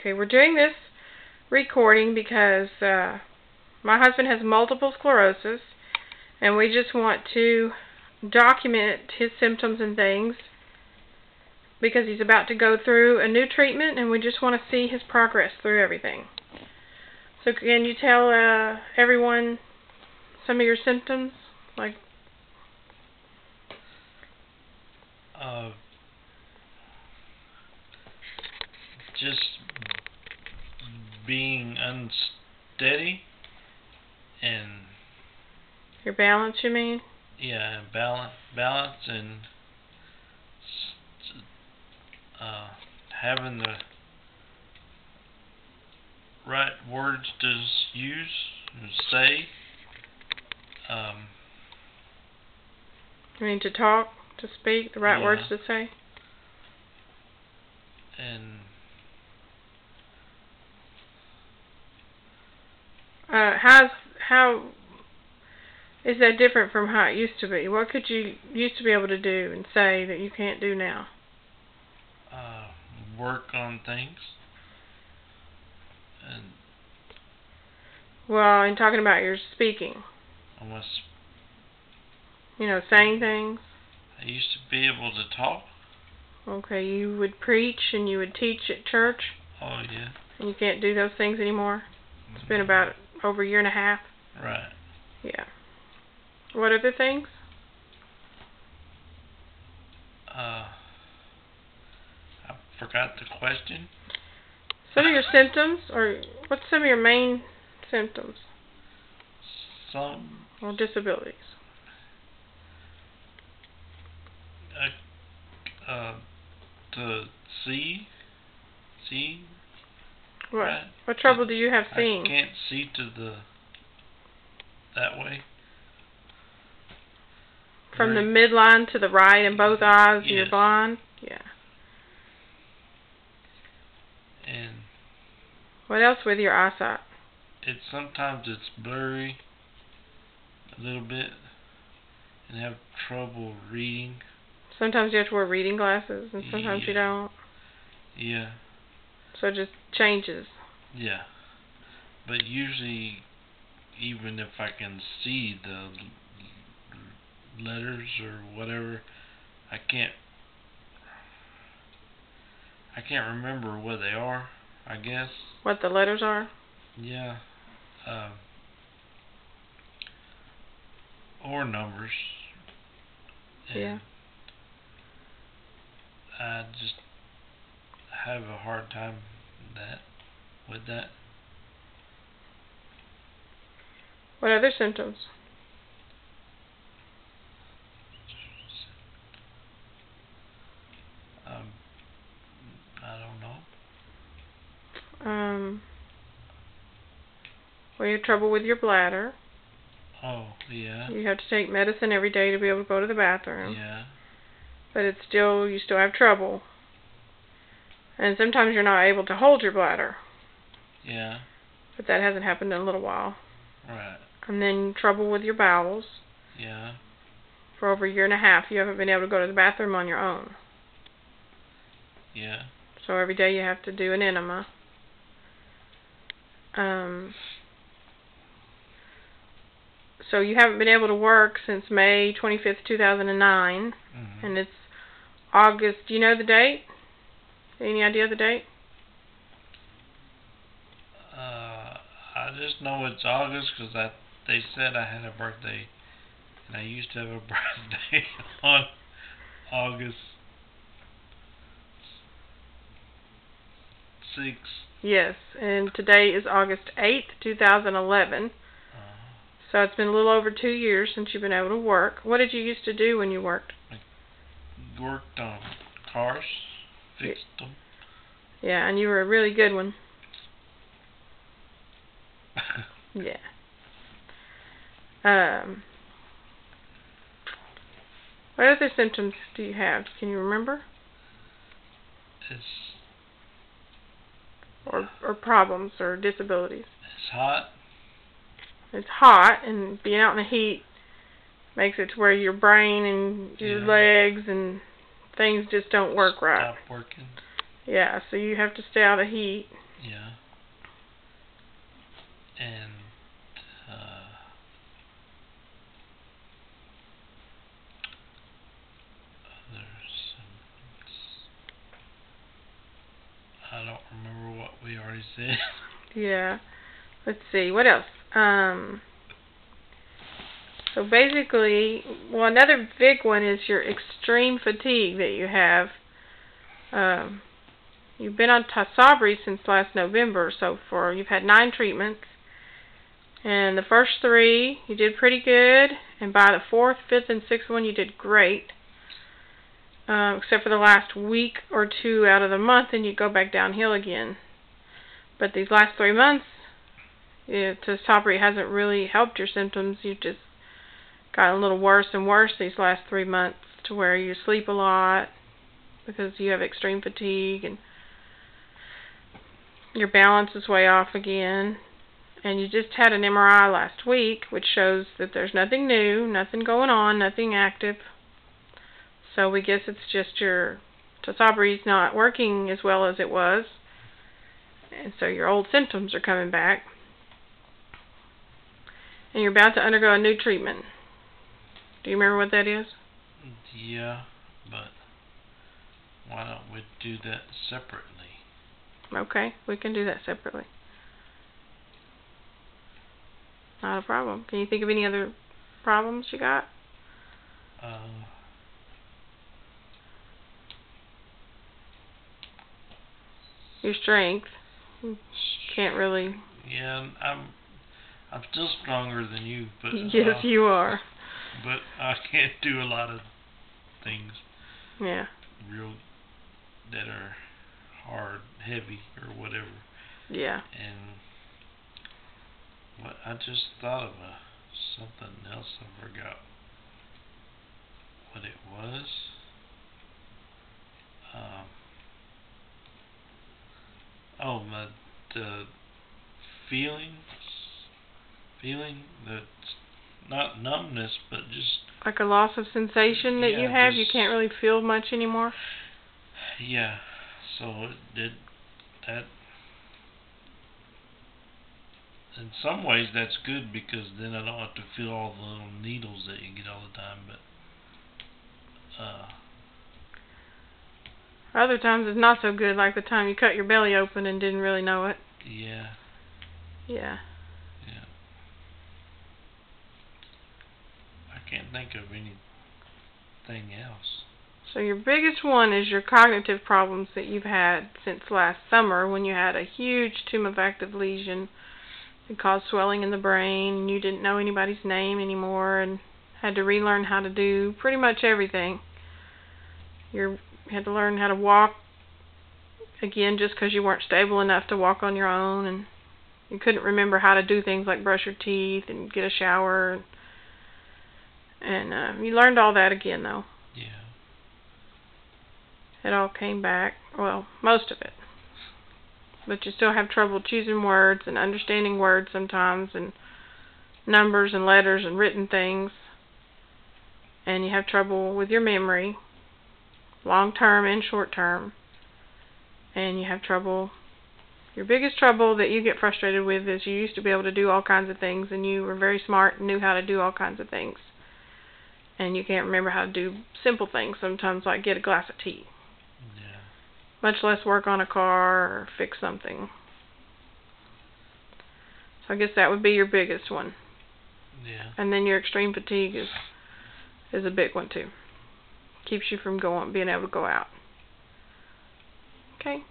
Okay, we're doing this recording because my husband has multiple sclerosis, and we just want to document his symptoms and things because he's about to go through a new treatment, and we just want to see his progress through everything. So can you tell everyone some of your symptoms? Like, just being unsteady and your balance, you mean? Yeah, balance and having the right words to use and say. You mean to talk, to speak, the right words to say? And how is that different from how it used to be? What could you used to be able to do and say that you can't do now? Work on things. And well, in talking about your speaking. Saying things. I used to be able to talk. Okay, you would preach and you would teach at church. Oh, yeah. And you can't do those things anymore? It's been about over a year and a half. Right. Yeah. What other things? I forgot the question. Some of your symptoms, or what's some of your main symptoms? Or disabilities? To see. What? Right? What trouble do you have seeing? I can't see that way. From the midline to the right in both eyes, yes. You're blind? Yeah. And what else with your eyesight? Sometimes it's blurry a little bit and have trouble reading. Sometimes you have to wear reading glasses and sometimes you don't. Yeah. So it just changes. Yeah. But usually, even if I can see the letters or whatever, I can't remember what they are, I guess. What the letters are? Yeah. Or numbers. And yeah. I just have a hard time with that. What other symptoms? I don't know. Well, you have trouble with your bladder. Oh, yeah. You have to take medicine every day to be able to go to the bathroom. Yeah. But you still have trouble. And sometimes you're not able to hold your bladder. Yeah. But that hasn't happened in a little while. Right. And then trouble with your bowels. Yeah. For over a year and a half, you haven't been able to go to the bathroom on your own. Yeah. So every day you have to do an enema. So you haven't been able to work since May 25th, 2009. Mm-hmm. And it's August. Do you know the date? Any idea of the date? I just know it's August because they said I had a birthday. And I used to have a birthday on August 6th. Yes, and today is August 8th, 2011. So it's been a little over 2 years since you've been able to work. What did you used to do when you worked? I worked on cars, fixed them. Yeah, and you were a really good one. Yeah. What other symptoms do you have? Can you remember? Or problems or disabilities? It's hot. It's hot, and being out in the heat makes it to where your brain and your legs and things just don't work right. Stop working. Yeah, so you have to stay out of heat. Yeah. And there's I don't remember what we already said. Yeah. Let's see. What else? So basically, well, another big one is your extreme fatigue that you have. You've been on Tysabri since last November, so you've had 9 treatments. And the first 3, you did pretty good. And by the 4th, 5th, and 6th one, you did great. Except for the last week or 2 out of the month, and you go back downhill again. But these last 3 months, Tysabri hasn't really helped your symptoms. You've just gotten a little worse and worse these last 3 months, to where you sleep a lot because you have extreme fatigue, and your balance is way off again. And you just had an MRI last week, which shows that there's nothing new, nothing going on, nothing active. So we guess it's just your Tysabri's not working as well as it was, and so your old symptoms are coming back. And you're about to undergo a new treatment. Do you remember what that is? Yeah, but why don't we do that separately? Okay, we can do that separately. Not a problem. Can you think of any other problems you got? Your strength. You can't really. Yeah, I'm still stronger than you, but yes, you are. But I can't do a lot of things. Yeah. Real that are hard, heavy, or whatever. Yeah. And I just thought of something else. I forgot what it was. The feeling that's not numbness, but just like a loss of sensation that you have. You can't really feel much anymore. Yeah. So that. In some ways, that's good, because then I don't have to feel all the little needles that you get all the time. But other times it's not so good, like the time you cut your belly open and didn't really know it. Yeah. Yeah. Yeah. I can't think of anything else. So your biggest one is your cognitive problems that you've had since last summer, when you had a huge tumefactive lesion that caused swelling in the brain, and you didn't know anybody's name anymore and had to relearn how to do pretty much everything. You had to learn how to walk again just because you weren't stable enough to walk on your own, and you couldn't remember how to do things like brush your teeth and get a shower. And you learned all that again, though. Yeah. It all came back. Well, most of it. But you still have trouble choosing words and understanding words sometimes, and numbers and letters and written things. And you have trouble with your memory, long term and short term. And you have trouble. Your biggest trouble that you get frustrated with is you used to be able to do all kinds of things, and you were very smart and knew how to do all kinds of things. And you can't remember how to do simple things sometimes, like get a glass of tea. Yeah. Much less work on a car or fix something. So I guess that would be your biggest one. Yeah. And then your extreme fatigue is a big one too. Keeps you from being able to go out. Okay.